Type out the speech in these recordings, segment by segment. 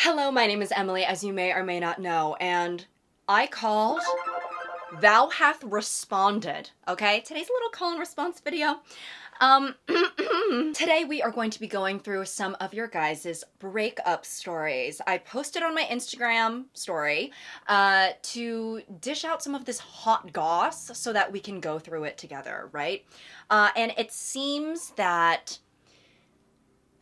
Hello, my name is Emily, as you may or may not know, and I called, thou hath responded, okay? Today's a little call and response video. Today we are going to be going through some of your guys' breakup stories. I posted on my Instagram story to dish out some of this hot goss so that we can go through it together, right? And it seems that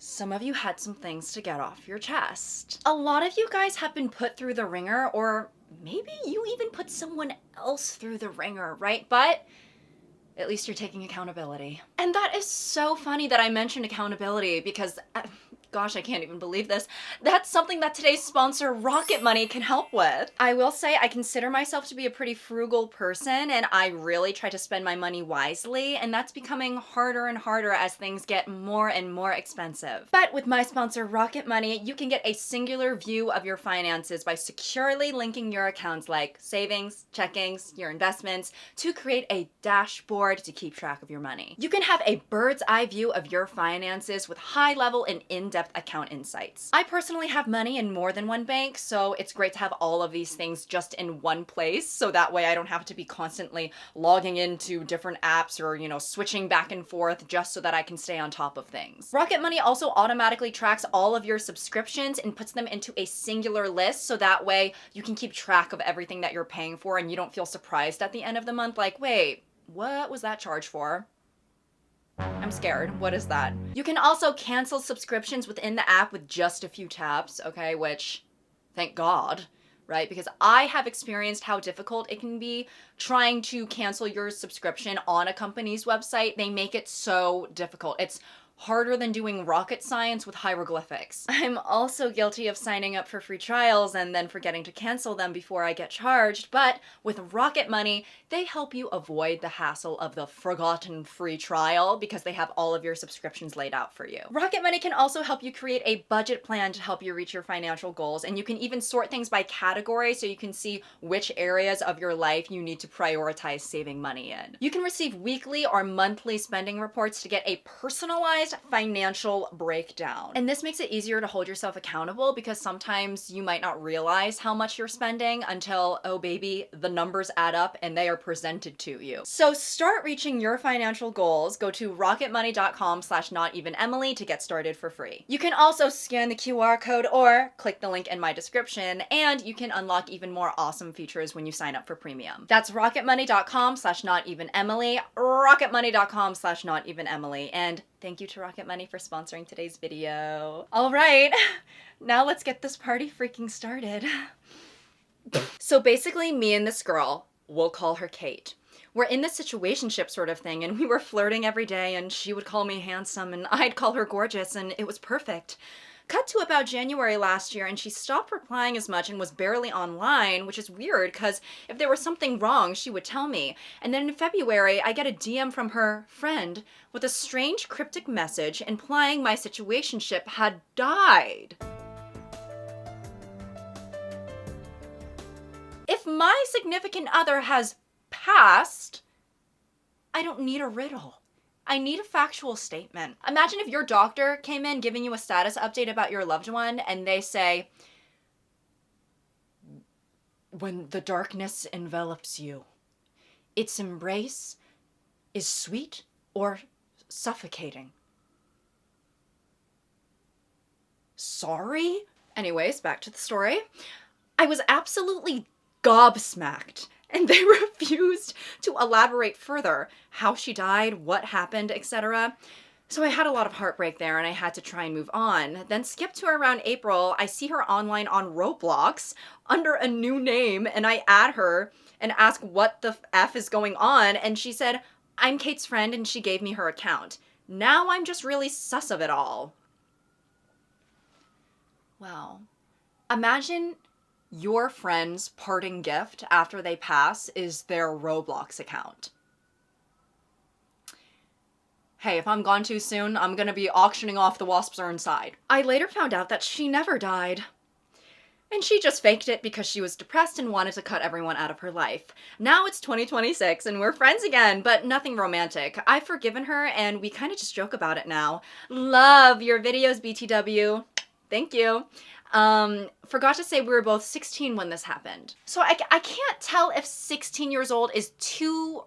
some of you had some things to get off your chest. A lot of you guys have been put through the ringer, or maybe you even put someone else through the ringer, right? But at least you're taking accountability. And that is so funny that I mentioned accountability because, gosh, I can't even believe this. That's something that today's sponsor, Rocket Money, can help with. I will say I consider myself to be a pretty frugal person, and I really try to spend my money wisely, and that's becoming harder and harder as things get more and more expensive. But with my sponsor, Rocket Money, you can get a singular view of your finances by securely linking your accounts like savings, checkings, your investments, to create a dashboard to keep track of your money. You can have a bird's eye view of your finances with high level and in-depth account insights. I personally have money in more than one bank, so it's great to have all of these things just in one place, so that way I don't have to be constantly logging into different apps or, switching back and forth just so that I can stay on top of things. Rocket Money also automatically tracks all of your subscriptions and puts them into a singular list, so that way you can keep track of everything that you're paying for and you don't feel surprised at the end of the month like, wait, what was that charge for? I'm scared. What is that? You can also cancel subscriptions within the app with just a few taps, okay, which, thank God, right? Because I have experienced how difficult it can be trying to cancel your subscription on a company's website. They make it so difficult. It's harder than doing rocket science with hieroglyphics. I'm also guilty of signing up for free trials and then forgetting to cancel them before I get charged, but with Rocket Money, they help you avoid the hassle of the forgotten free trial because they have all of your subscriptions laid out for you. Rocket Money can also help you create a budget plan to help you reach your financial goals, and you can even sort things by category so you can see which areas of your life you need to prioritize saving money in. You can receive weekly or monthly spending reports to get a personalized financial breakdown. And this makes it easier to hold yourself accountable because sometimes you might not realize how much you're spending until, oh baby, the numbers add up and they are presented to you. So start reaching your financial goals. Go to rocketmoney.com/notevenemily to get started for free. You can also scan the QR code or click the link in my description, and you can unlock even more awesome features when you sign up for premium. That's rocketmoney.com/notevenemily, rocketmoney.com/notevenemily, and thank you to Rocket Money for sponsoring today's video. All right, now let's get this party freaking started. So basically, me and this girl, we'll call her Kate, we're in this situationship sort of thing, and we were flirting every day, and she would call me handsome, and I'd call her gorgeous, and it was perfect. Cut to about January last year, and she stopped replying as much and was barely online, which is weird because if there was something wrong, she would tell me. And then in February, I get a DM from her friend with a strange cryptic message implying my situationship had died. If my significant other has passed, I don't need a riddle. I need a factual statement. Imagine if your doctor came in giving you a status update about your loved one and they say, when the darkness envelops you, its embrace is sweet or suffocating. Sorry? Anyways, back to the story. I was absolutely gobsmacked, and they refused to elaborate further how she died, what happened, etc. So I had a lot of heartbreak there, and I had to try and move on. Then skip to around April, I see her online on Roblox under a new name, and I add her and ask what the F is going on, and she said, I'm Kate's friend, and she gave me her account. Now I'm just really sus of it all. Wow. Imagine your friend's parting gift after they pass is their Roblox account. Hey, if I'm gone too soon, I'm gonna be auctioning off the wasps are inside. I later found out that she never died. And she just faked it because she was depressed and wanted to cut everyone out of her life. Now it's 2026 and we're friends again, but nothing romantic. I've forgiven her and we kind of just joke about it now. Love your videos, BTW. Thank you. Forgot to say we were both 16 when this happened. So I can't tell if 16 years old is too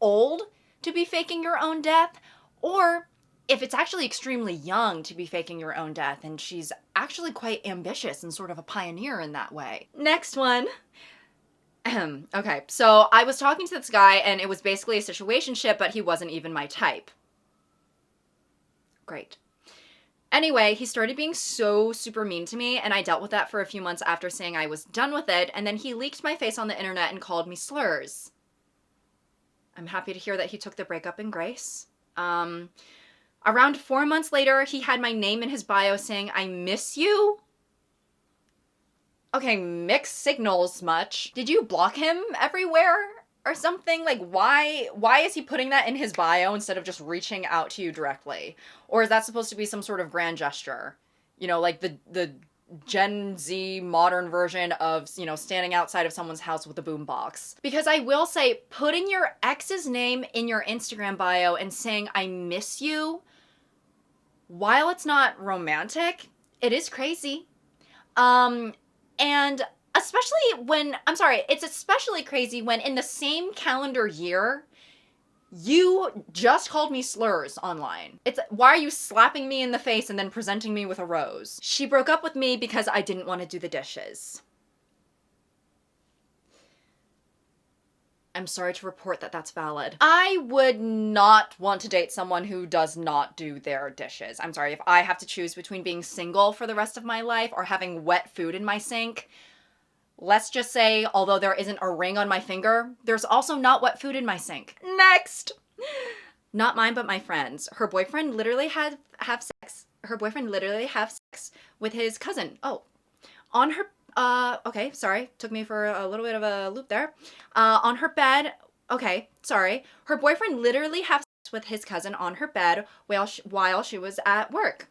old to be faking your own death, or if it's actually extremely young to be faking your own death, and she's actually quite ambitious and sort of a pioneer in that way. Next one. Okay, so I was talking to this guy, and it was basically a situationship, but he wasn't even my type. Great. Anyway, he started being so super mean to me, and I dealt with that for a few months after saying I was done with it, and then he leaked my face on the internet and called me slurs. I'm happy to hear that he took the breakup in grace. Around 4 months later, he had my name in his bio saying, "I miss you." Okay, mixed signals much. Did you block him everywhere or something? Like, why is he putting that in his bio instead of just reaching out to you directly? Or is that supposed to be some sort of grand gesture? You know, like the Gen Z modern version of, you know, standing outside of someone's house with a boombox. Because I will say, putting your ex's name in your Instagram bio and saying, "I miss you," while it's not romantic, it is crazy. And especially when, I'm sorry, it's especially crazy when in the same calendar year, you just called me slurs online. It's, why are you slapping me in the face and then presenting me with a rose? She broke up with me because I didn't want to do the dishes. I'm sorry to report that that's valid. I would not want to date someone who does not do their dishes. I'm sorry, if I have to choose between being single for the rest of my life or having wet food in my sink, let's just say, although there isn't a ring on my finger, there's also not wet food in my sink. Next! Not mine, but my friend's. Her boyfriend literally have sex. Her boyfriend literally have sex with his cousin. Oh, on her okay, sorry. Took me for a little bit of a loop there. On her bed, okay, sorry. Her boyfriend literally had sex with his cousin on her bed while she was at work.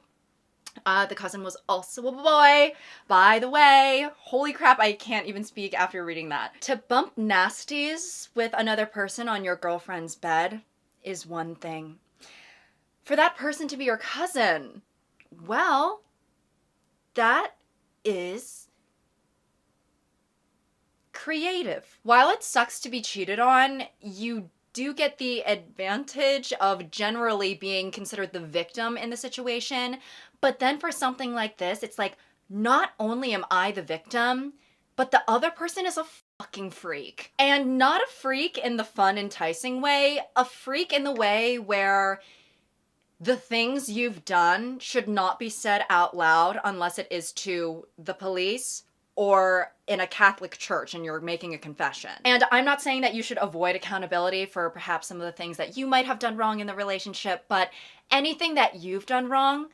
The cousin was also a boy, by the way. Holy crap, I can't even speak after reading that. To bump nasties with another person on your girlfriend's bed is one thing. For that person to be your cousin, well, that is creative. While it sucks to be cheated on, you do get the advantage of generally being considered the victim in the situation. But then for something like this, it's like, not only am I the victim, but the other person is a fucking freak. And not a freak in the fun, enticing way, a freak in the way where the things you've done should not be said out loud unless it is to the police or in a Catholic church and you're making a confession. And I'm not saying that you should avoid accountability for perhaps some of the things that you might have done wrong in the relationship, but anything that you've done wrong,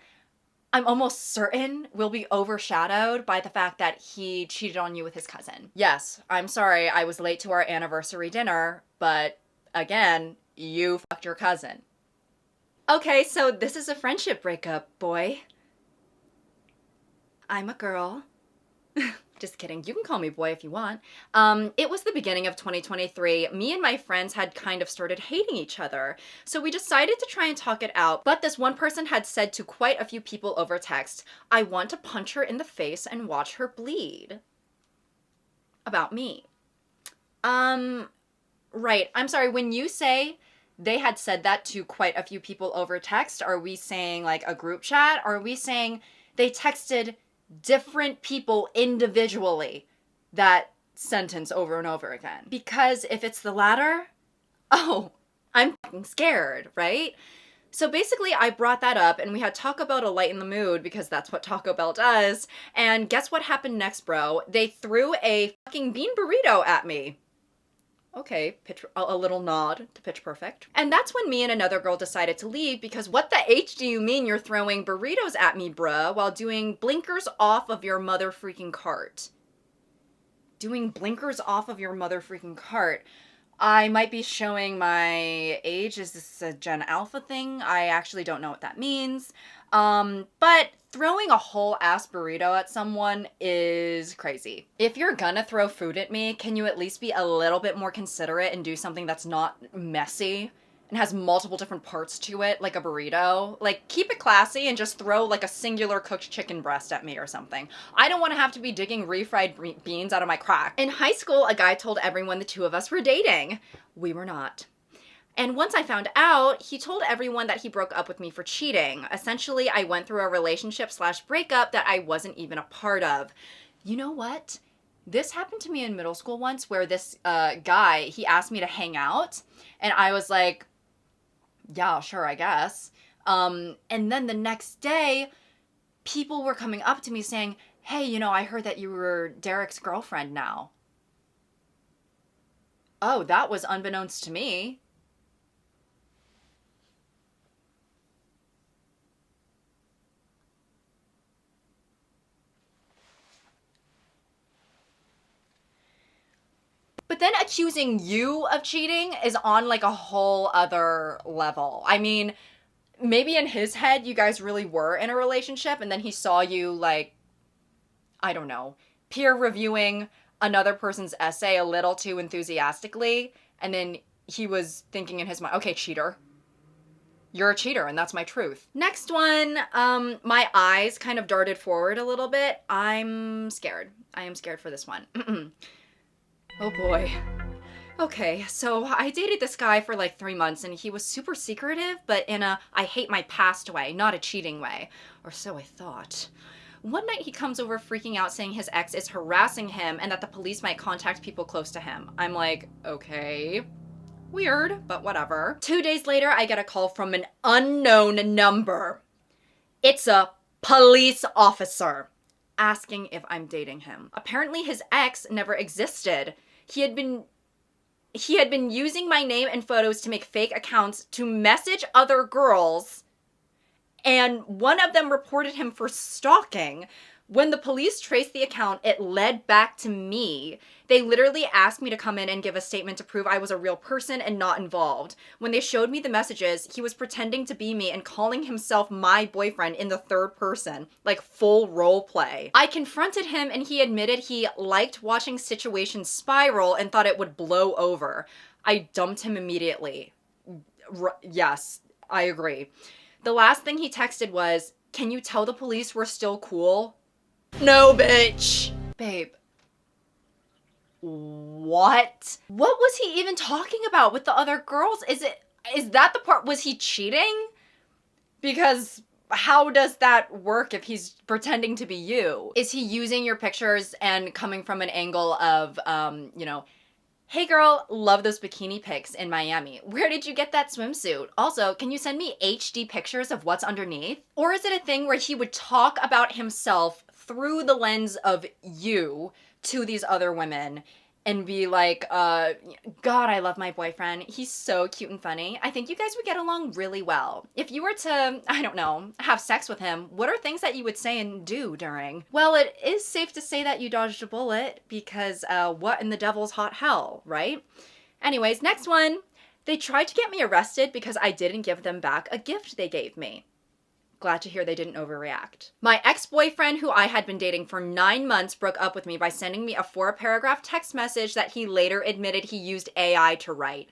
I'm almost certain will be overshadowed by the fact that he cheated on you with his cousin. Yes, I'm sorry I was late to our anniversary dinner, but again, you fucked your cousin. Okay, so this is a friendship breakup, boy. I'm a girl. Just kidding. You can call me boy if you want. It was the beginning of 2023. Me and my friends had kind of started hating each other. So we decided to try and talk it out. But this one person had said to quite a few people over text, "I want to punch her in the face and watch her bleed." About me. Right. I'm sorry. When you say they had said that to quite a few people over text, are we saying like a group chat? Or are we saying they texted different people individually that sentence over and over again? Because if it's the latter, oh, I'm fucking scared, right? So basically I brought that up and we had Taco Bell to lighten the mood because that's what Taco Bell does. And guess what happened next, bro? They threw a fucking bean burrito at me. Okay, a little nod to Pitch Perfect. And that's when me and another girl decided to leave because what the H do you mean you're throwing burritos at me, bruh, while doing blinkers off of your mother freaking cart? Doing blinkers off of your mother freaking cart. I might be showing my age. Is this a Gen Alpha thing? I actually don't know what that means. But throwing a whole ass burrito at someone is crazy. If you're gonna throw food at me, can you at least be a little bit more considerate and do something that's not messy and has multiple different parts to it, like a burrito. Like, keep it classy and just throw like a singular cooked chicken breast at me or something. I don't want to have to be digging refried beans out of my crack. In high school, a guy told everyone the two of us were dating. We were not. And once I found out, he told everyone that he broke up with me for cheating. Essentially, I went through a relationship/breakup that I wasn't even a part of. You know what? This happened to me in middle school once, where this guy, he asked me to hang out, and I was like, yeah, sure, I guess. And then the next day, people were coming up to me saying, hey, you know, I heard that you were Derek's girlfriend now. Oh, that was unbeknownst to me. But then accusing you of cheating is on like a whole other level. I mean, maybe in his head, you guys really were in a relationship, and then he saw you like, I don't know, peer reviewing another person's essay a little too enthusiastically, and then he was thinking in his mind, okay, cheater. You're a cheater, and that's my truth. Next one, my eyes kind of darted forward a little bit. I'm scared. I am scared for this one. Oh boy. Okay, so I dated this guy for like 3 months, and he was super secretive, but in a I hate my past way, not a cheating way. Or so I thought. One night he comes over freaking out saying his ex is harassing him and that the police might contact people close to him. I'm like, okay, weird, but whatever. 2 days later, I get a call from an unknown number. It's a police officer asking if I'm dating him. Apparently his ex never existed. He had been using my name and photos to make fake accounts to message other girls, and one of them reported him for stalking. When the police traced the account, it led back to me. They literally asked me to come in and give a statement to prove I was a real person and not involved. When they showed me the messages, he was pretending to be me and calling himself my boyfriend in the third person, like full role play. I confronted him, and he admitted he liked watching situations spiral and thought it would blow over. I dumped him immediately. Yes, I agree. The last thing he texted was, "Can you tell the police we're still cool?" No, bitch. Babe. What? What was he even talking about with the other girls? Is that the part? Was he cheating? Because how does that work if he's pretending to be you? Is he using your pictures and coming from an angle of, you know, hey girl, love those bikini pics in Miami. Where did you get that swimsuit? Also, can you send me HD pictures of what's underneath? Or is it a thing where he would talk about himself through the lens of you to these other women and be like, God, I love my boyfriend. He's so cute and funny. I think you guys would get along really well. If you were to, I don't know, have sex with him, what are things that you would say and do during? Well, it is safe to say that you dodged a bullet because what in the devil's hot hell, right? Anyways, next one. They tried to get me arrested because I didn't give them back a gift they gave me. Glad to hear they didn't overreact. My ex-boyfriend, who I had been dating for 9 months, broke up with me by sending me a 4-paragraph text message that he later admitted he used AI to write.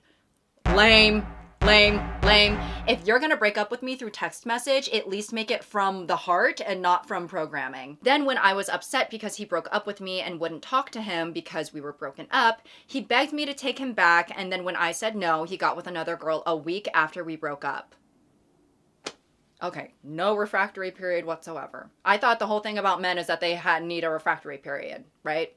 Lame, lame, lame. If you're gonna break up with me through text message, at least make it from the heart and not from programming. Then when I was upset because he broke up with me and wouldn't talk to him because we were broken up, he begged me to take him back, and then when I said no, he got with another girl a week after we broke up. Okay, no refractory period whatsoever. I thought the whole thing about men is that they need a refractory period, right?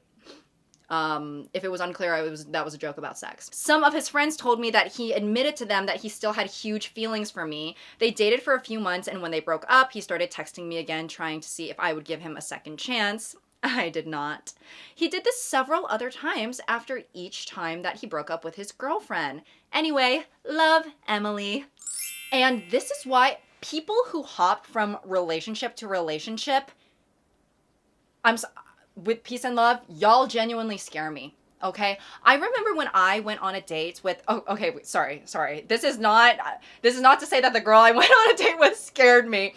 If it was unclear, that was a joke about sex. Some of his friends told me that he admitted to them that he still had huge feelings for me. They dated for a few months, and when they broke up, he started texting me again, trying to see if I would give him a second chance. I did not. He did this several other times after each time that he broke up with his girlfriend. Anyway, love, Emily. And this is why people who hop from relationship to relationship, with peace and love, y'all genuinely scare me, okay? I remember when I went on a date with, sorry. This is not to say that the girl I went on a date with scared me.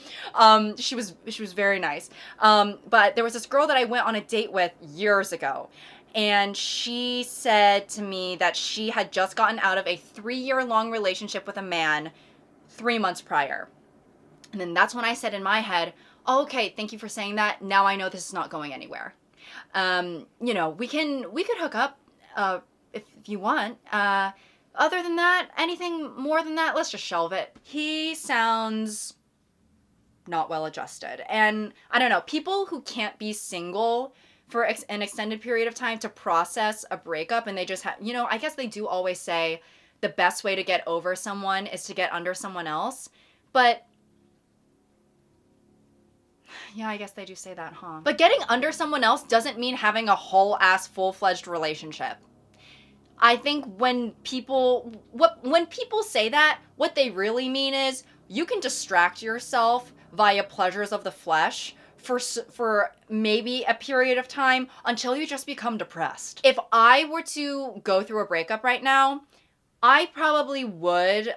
She was very nice. But there was this girl that I went on a date with years ago. and she said to me that she had just gotten out of a 3-year-long relationship with a man 3 months prior. And then that's when I said in my head, oh, okay, thank you for saying that. Now I know this is not going anywhere. You know, we could hook up if you want. Other than that, anything more than that, let's just shelve it. He sounds not well adjusted. And I don't know, people who can't be single for an extended period of time to process a breakup, and they just have, you know, I guess they do always say the best way to get over someone is to get under someone else. But yeah, I guess they do say that, huh? But getting under someone else doesn't mean having a whole ass full-fledged relationship. I think when people say that, what they really mean is you can distract yourself via pleasures of the flesh for maybe a period of time until you just become depressed. If I were to go through a breakup right now, I probably would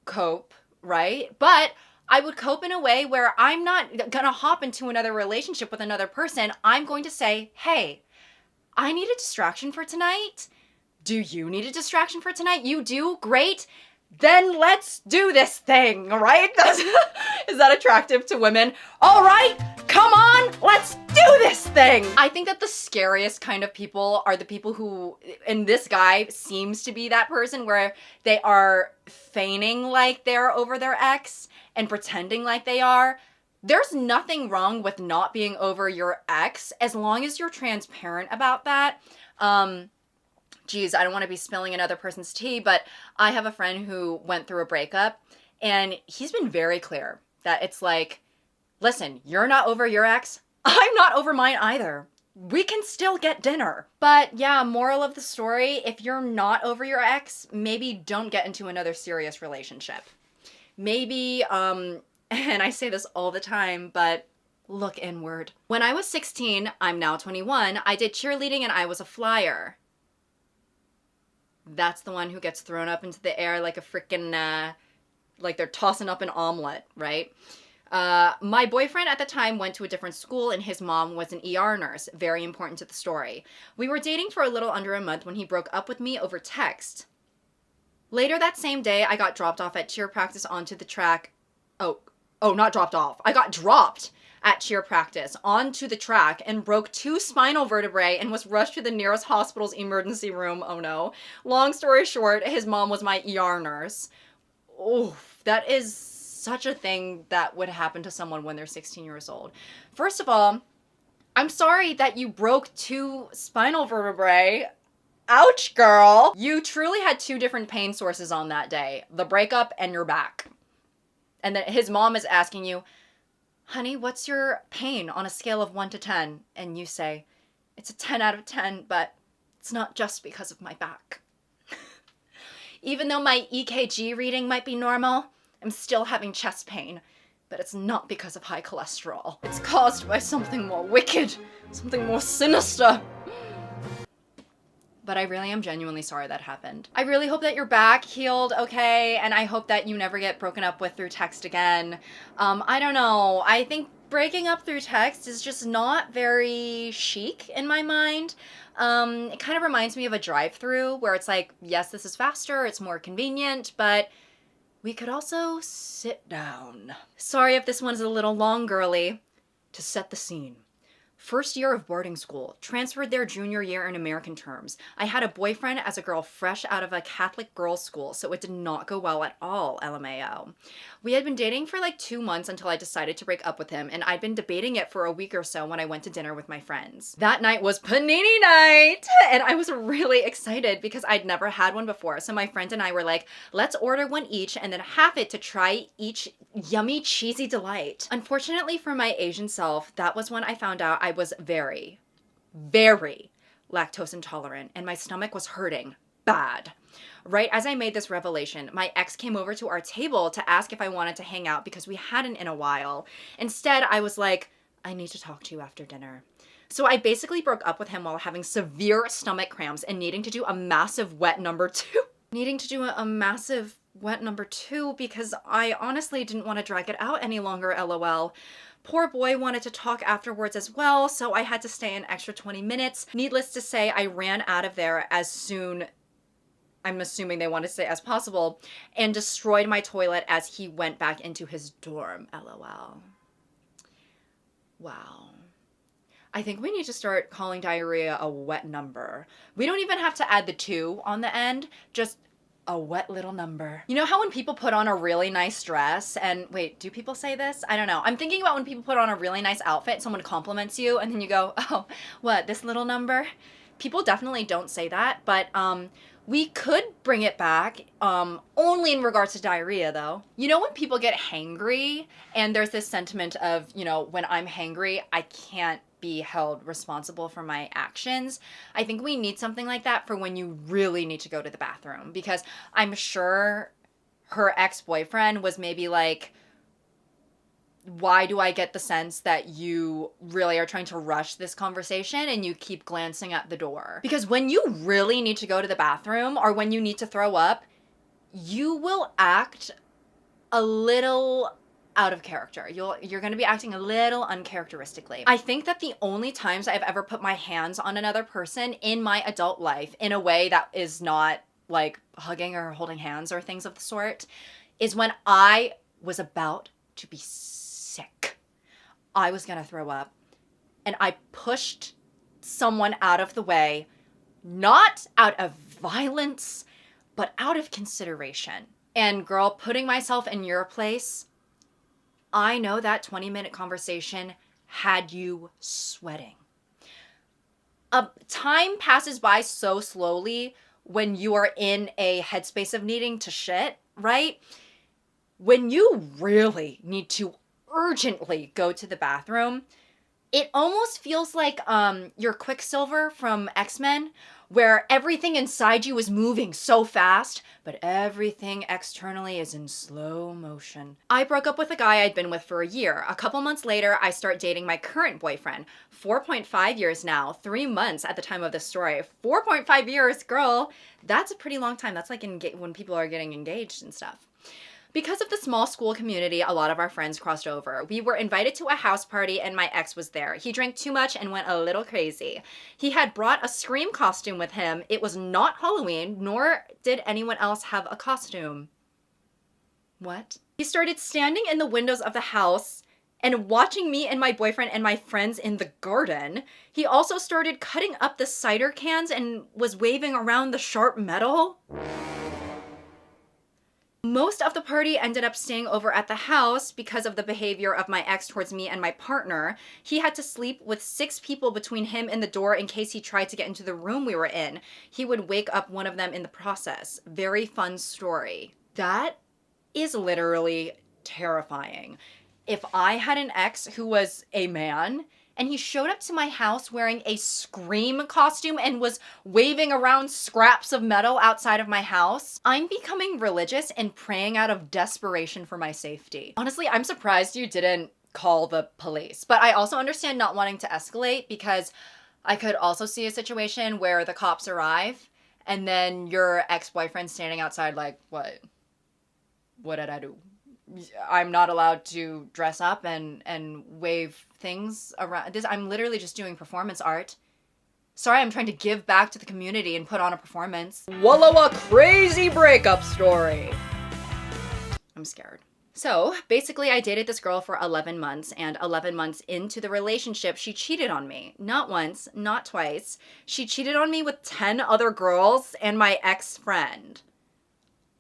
cope, right? But I would cope in a way where I'm not gonna hop into another relationship with another person. I'm going to say, hey, I need a distraction for tonight. Do you need a distraction for tonight? You do? Great. Then let's do this thing, right? Is that attractive to women? All right, come on, let's do this thing. I think that the scariest kind of people are the people who, and this guy seems to be that person, where they are feigning like they're over their ex and pretending like they are. There's nothing wrong with not being over your ex as long as you're transparent about that. Geez, I don't want to be spilling another person's tea, but I have a friend who went through a breakup, and he's been very clear that it's like, listen, you're not over your ex. I'm not over mine either. We can still get dinner. But yeah, moral of the story, if you're not over your ex, maybe don't get into another serious relationship. Maybe, and I say this all the time, but look inward. When I was 16, I'm now 21, I did cheerleading and I was a flyer. That's the one who gets thrown up into the air like a freaking, like they're tossing up an omelet, right? My boyfriend at the time went to a different school and his mom was an ER nurse, very important to the story. We were dating for a little under a month when he broke up with me over text. Later that same day, I got dropped off at cheer practice onto the track. Oh, not dropped off. I got dropped at cheer practice onto the track and broke 2 spinal vertebrae and was rushed to the nearest hospital's emergency room. Oh no. Long story short, his mom was my ER nurse. Oh, that is such a thing that would happen to someone when they're 16 years old. First of all, I'm sorry that you broke 2 spinal vertebrae. Ouch, girl. You truly had 2 different pain sources on that day, the breakup and your back. And then his mom is asking you, honey, what's your pain on a scale of 1 to 10? And you say, it's a 10 out of 10, but it's not just because of my back. Even though my EKG reading might be normal, I'm still having chest pain, but it's not because of high cholesterol. It's caused by something more wicked, something more sinister. But I really am genuinely sorry that happened. I really hope that your back healed okay, and I hope that you never get broken up with through text again. I don't know. I think breaking up through text is just not very chic in my mind. It kind of reminds me of a drive-through where it's like, yes, this is faster, it's more convenient, but we could also sit down. Sorry if this one's a little long, girly. To set the scene. First year of boarding school, transferred there junior year in American terms. I had a boyfriend as a girl fresh out of a Catholic girls' school, so it did not go well at all, LMAO. We had been dating for like 2 months until I decided to break up with him, and I'd been debating it for a week or so when I went to dinner with my friends. That night was panini night, and I was really excited because I'd never had one before, so my friend and I were like, let's order one each and then half it to try each yummy, cheesy delight. Unfortunately for my Asian self, that was when I found out I was very, very lactose intolerant and my stomach was hurting bad. Right as I made this revelation, my ex came over to our table to ask if I wanted to hang out because we hadn't in a while. Instead, I was like, I need to talk to you after dinner. So I basically broke up with him while having severe stomach cramps and needing to do a massive wet number 2. Needing to do a massive wet number 2 because I honestly didn't want to drag it out any longer, LOL. Poor boy wanted to talk afterwards as well, so I had to stay an extra 20 minutes. Needless to say, I ran out of there as soon, I'm assuming they wanted to say as possible, and destroyed my toilet as he went back into his dorm. LOL. Wow. I think we need to start calling diarrhea a wet number. We don't even have to add the 2 on the end, just a wet little number. You know how when people put on a really nice dress and, wait, do people say this? I don't know. I'm thinking about when people put on a really nice outfit, someone compliments you, and then you go, oh, what, this little number? People definitely don't say that, but we could bring it back, only in regards to diarrhea though. You know when people get hangry and there's this sentiment of, you know, when I'm hangry, I can't be held responsible for my actions. I think we need something like that for when you really need to go to the bathroom, because I'm sure her ex-boyfriend was maybe like, why do I get the sense that you really are trying to rush this conversation and you keep glancing at the door? Because when you really need to go to the bathroom or when you need to throw up, you will act a little out of character. You're going to be acting a little uncharacteristically. I think that the only times I've ever put my hands on another person in my adult life in a way that is not like hugging or holding hands or things of the sort is when I was about to be sick. I was gonna throw up and I pushed someone out of the way, not out of violence, but out of consideration. And girl, putting myself in your place, I know that 20-minute conversation had you sweating. Time passes by so slowly when you are in a headspace of needing to shit, right? When you really need to urgently go to the bathroom, it almost feels like your Quicksilver from X-Men, where everything inside you is moving so fast, but everything externally is in slow motion. I broke up with a guy I'd been with for a year. A couple months later, I start dating my current boyfriend. 4.5 years now, 3 months at the time of this story. 4.5 years, girl, that's a pretty long time. That's like when people are getting engaged and stuff. Because of the small school community, a lot of our friends crossed over. We were invited to a house party and my ex was there. He drank too much and went a little crazy. He had brought a Scream costume with him. It was not Halloween, nor did anyone else have a costume. What? He started standing in the windows of the house and watching me and my boyfriend and my friends in the garden. He also started cutting up the cider cans and was waving around the sharp metal. Most of the party ended up staying over at the house because of the behavior of my ex towards me and my partner. He had to sleep with 6 people between him and the door in case he tried to get into the room we were in. He would wake up one of them in the process. Very fun story. That is literally terrifying. If I had an ex who was a man and he showed up to my house wearing a Scream costume and was waving around scraps of metal outside of my house, I'm becoming religious and praying out of desperation for my safety. Honestly, I'm surprised you didn't call the police, but I also understand not wanting to escalate because I could also see a situation where the cops arrive and then your ex-boyfriend's standing outside like, what? What did I do? I'm not allowed to dress up and wave things around. I'm literally just doing performance art. Sorry, I'm trying to give back to the community and put on a performance. Wallow, a crazy breakup story. I'm scared. So basically I dated this girl for 11 months and 11 months into the relationship, she cheated on me. Not once, not twice. She cheated on me with 10 other girls and my ex-friend.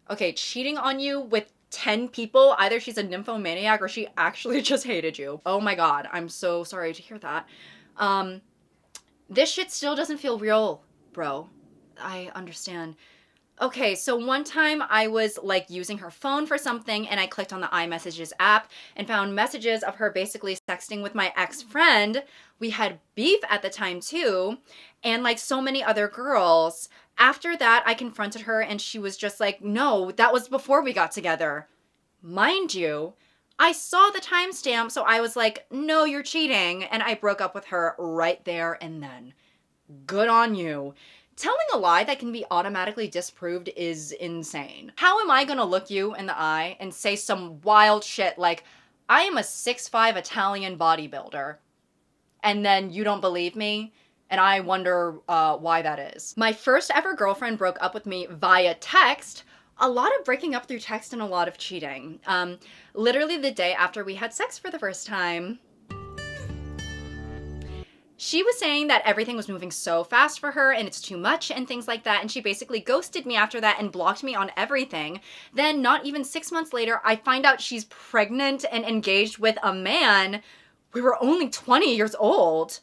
Okay, cheating on you with 10 people, either she's a nymphomaniac or she actually just hated you. Oh my god, I'm so sorry to hear that. This shit still doesn't feel real, bro. I understand. Okay, so one time I was like using her phone for something and I clicked on the iMessages app and found messages of her basically sexting with my ex-friend. We had beef at the time too, and like so many other girls. After that, I confronted her and she was just like, no, that was before we got together. Mind you, I saw the timestamp, so I was like, no, you're cheating. And I broke up with her right there and then. Good on you. Telling a lie that can be automatically disproved is insane. How am I gonna look you in the eye and say some wild shit like, I am a 6'5" Italian bodybuilder. And then you don't believe me? And I wonder why that is. My first ever girlfriend broke up with me via text. A lot of breaking up through text and a lot of cheating. Literally the day after we had sex for the first time. She was saying that everything was moving so fast for her and it's too much and things like that. And she basically ghosted me after that and blocked me on everything. Then not even 6 months later, I find out she's pregnant and engaged with a man. We were only 20 years old.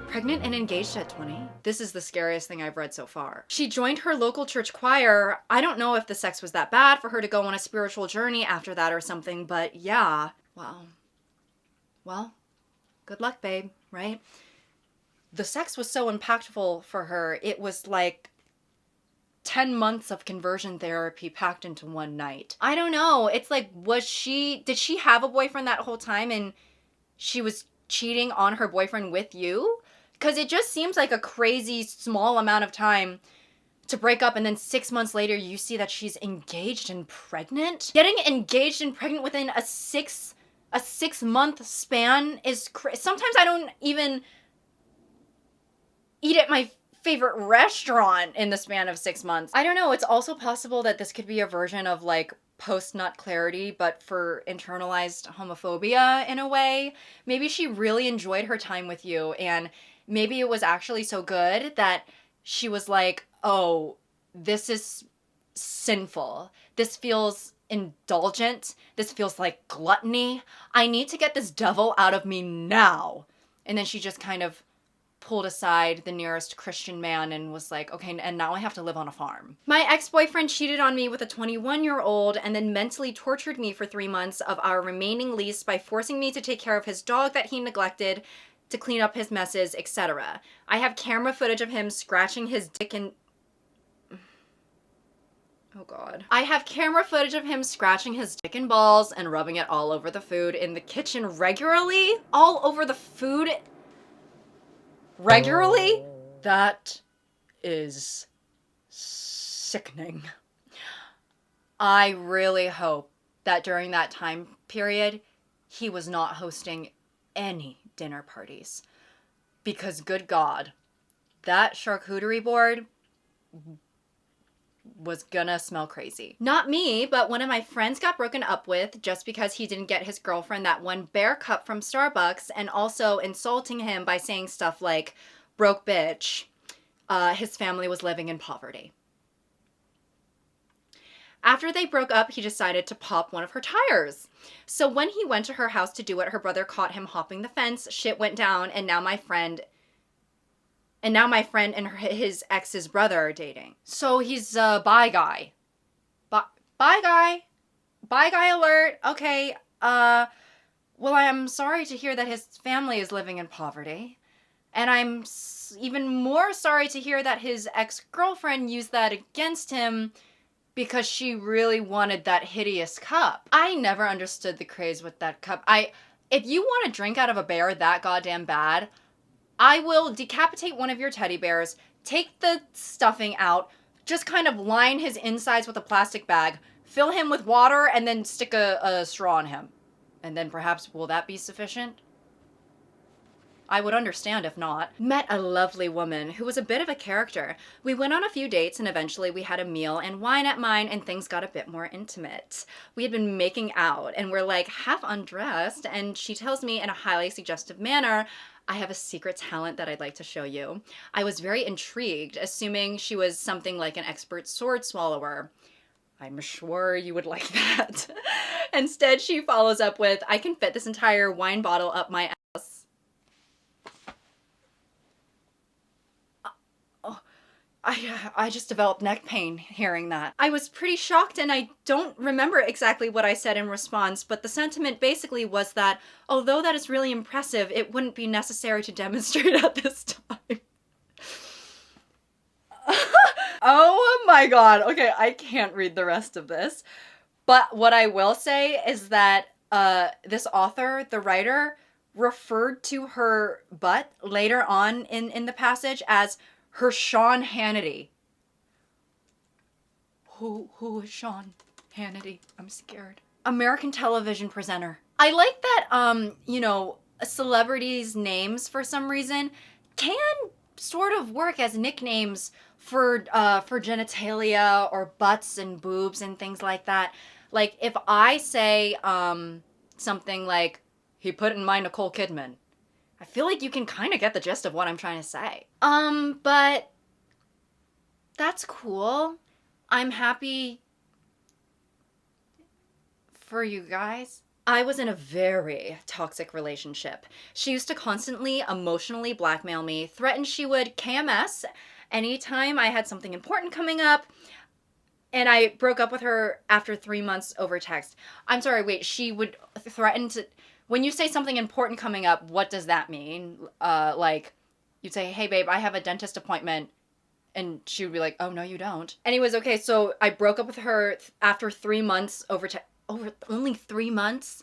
Pregnant and engaged at 20? This is the scariest thing I've read so far. She joined her local church choir. I don't know if the sex was that bad for her to go on a spiritual journey after that or something, but yeah. Wow. Well, good luck, babe, right? The sex was so impactful for her. It was like 10 months of conversion therapy packed into one night. I don't know. It's like, did she have a boyfriend that whole time and she was cheating on her boyfriend with you? Because it just seems like a crazy small amount of time to break up, and then 6 months later you see that she's engaged and pregnant. Getting engaged and pregnant within a 6-month span is sometimes I don't even eat at my favorite restaurant in the span of 6 months. I don't know. It's also possible that this could be a version of like post-nut clarity, but for internalized homophobia in a way. Maybe she really enjoyed her time with you, and maybe it was actually so good that she was like, oh, this is sinful. This feels indulgent. This feels like gluttony. I need to get this devil out of me now. And then she just kind of pulled aside the nearest Christian man and was like, okay, and now I have to live on a farm. My ex-boyfriend cheated on me with a 21-year-old and then mentally tortured me for 3 months of our remaining lease by forcing me to take care of his dog that he neglected, to clean up his messes, etc. I have camera footage of him scratching his dick and... Oh God. I have camera footage of him scratching his dick and balls and rubbing it all over the food in the kitchen regularly. All over the food regularly? That is sickening. I really hope that during that time period, he was not hosting any dinner parties. Because good God, that charcuterie board was gonna smell crazy. Not me, but one of my friends got broken up with just because he didn't get his girlfriend that one bear cup from Starbucks, and also insulting him by saying stuff like, broke bitch. His family was living in poverty. After they broke up, he decided to pop one of her tires. So when he went to her house to do it, her brother caught him hopping the fence, shit went down, and now my friend and his ex's brother are dating. So he's a bi guy. Bye guy. Bye guy alert. Okay. Well, I am sorry to hear that his family is living in poverty. And I'm even more sorry to hear that his ex-girlfriend used that against him because she really wanted that hideous cup. I never understood the craze with that cup. If you want to drink out of a bear that goddamn bad, I will decapitate one of your teddy bears, take the stuffing out, just kind of line his insides with a plastic bag, fill him with water, and then stick a straw in him. And then perhaps, will that be sufficient? I would understand if not. Met a lovely woman who was a bit of a character. We went on a few dates and eventually we had a meal and wine at mine and things got a bit more intimate. We had been making out and we're like half undressed, and she tells me in a highly suggestive manner, I have a secret talent that I'd like to show you. I was very intrigued, assuming she was something like an expert sword swallower. I'm sure you would like that. Instead, she follows up with, I can fit this entire wine bottle up my ass. I just developed neck pain hearing that. I was pretty shocked and I don't remember exactly what I said in response, but the sentiment basically was that although that is really impressive, it wouldn't be necessary to demonstrate at this time. Oh my God. Okay, I can't read the rest of this. But what I will say is that this author, the writer, referred to her butt later on in the passage as her Sean Hannity. Who is Sean? Hannity, I'm scared. American television presenter. I like that, you know, celebrities' names for some reason can sort of work as nicknames for genitalia or butts and boobs and things like that. Like if I say something like, he put in my Nicole Kidman, I feel like you can kind of get the gist of what I'm trying to say. But that's cool. I'm happy for you guys. I was in a very toxic relationship. She used to constantly emotionally blackmail me, threaten she would KMS anytime I had something important coming up, and I broke up with her after 3 months over text. I'm sorry, wait, she would threaten to... When you say something important coming up, what does that mean? Like, you'd say, hey babe, I have a dentist appointment, and she would be like, oh no you don't. Anyways, okay, so I broke up with her after 3 months over only 3 months?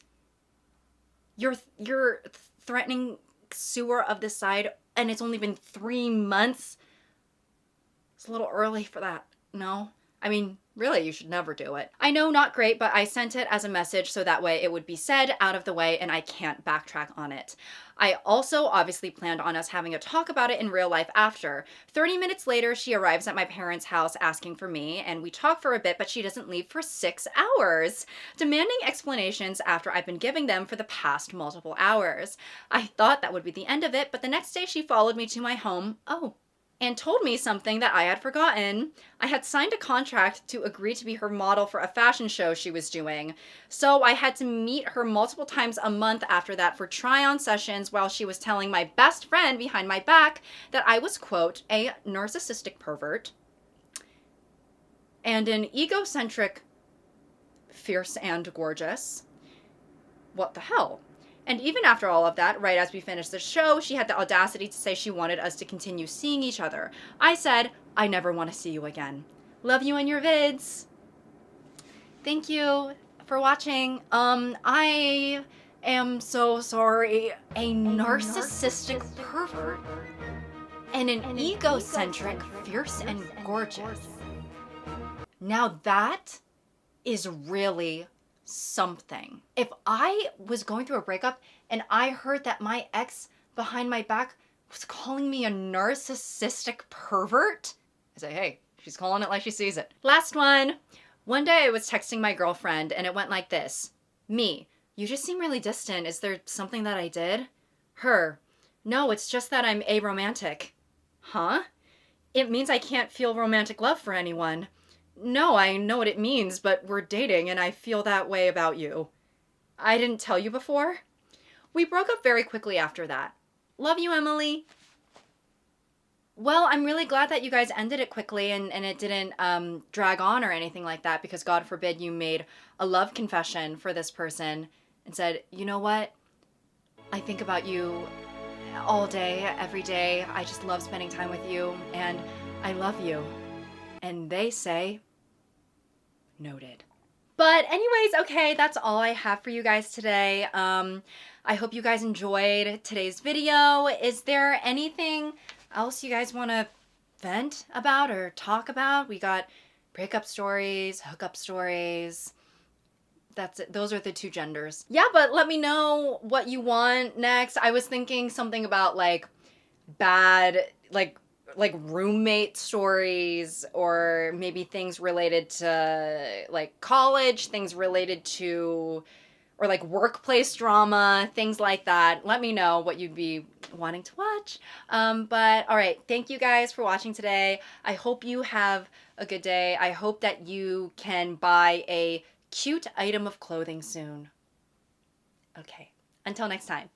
You're threatening sewer of this side, and it's only been 3 months? It's a little early for that, no? I mean, really, you should never do it. I know, not great, but I sent it as a message so that way it would be said, out of the way, and I can't backtrack on it. I also obviously planned on us having a talk about it in real life after. 30 minutes later, she arrives at my parents' house asking for me, and we talk for a bit, but she doesn't leave for 6 hours, demanding explanations after I've been giving them for the past multiple hours. I thought that would be the end of it, but the next day she followed me to my home. And told me something that I had forgotten. I had signed a contract to agree to be her model for a fashion show she was doing. So I had to meet her multiple times a month after that for try-on sessions while she was telling my best friend behind my back that I was, quote, a narcissistic pervert and an egocentric, fierce and gorgeous. What the hell? And even after all of that, right as we finished the show, she had the audacity to say she wanted us to continue seeing each other. I said, I never want to see you again. Love you in your vids. Thank you for watching. I am so sorry. A narcissistic pervert and an egocentric, fierce and gorgeous. Now that is really something. If I was going through a breakup and I heard that my ex behind my back was calling me a narcissistic pervert, I say, hey, she's calling it like she sees it. Last one. One day I was texting my girlfriend and it went like this. Me, you just seem really distant. Is there something that I did? Her, no, it's just that I'm aromantic. Huh? It means I can't feel romantic love for anyone. No, I know what it means, but we're dating and I feel that way about you. I didn't tell you before? We broke up very quickly after that. Love you, Emily. Well, I'm really glad that you guys ended it quickly and it didn't drag on or anything like that, because God forbid you made a love confession for this person and said, you know what? I think about you all day, every day. I just love spending time with you and I love you. And they say, noted. But anyways, okay, that's all I have for you guys today. I hope you guys enjoyed today's video. Is there anything else you guys want to vent about or talk about? We got breakup stories, hookup stories. That's it. Those are the 2 genders. Yeah, but let me know what you want next. I was thinking something about like bad, like roommate stories, or maybe things related to like college, things related to, or like workplace drama, things like that. Let me know what you'd be wanting to watch. But all right, thank you guys for watching today. I hope you have a good day. I hope that you can buy a cute item of clothing soon. Okay, until next time.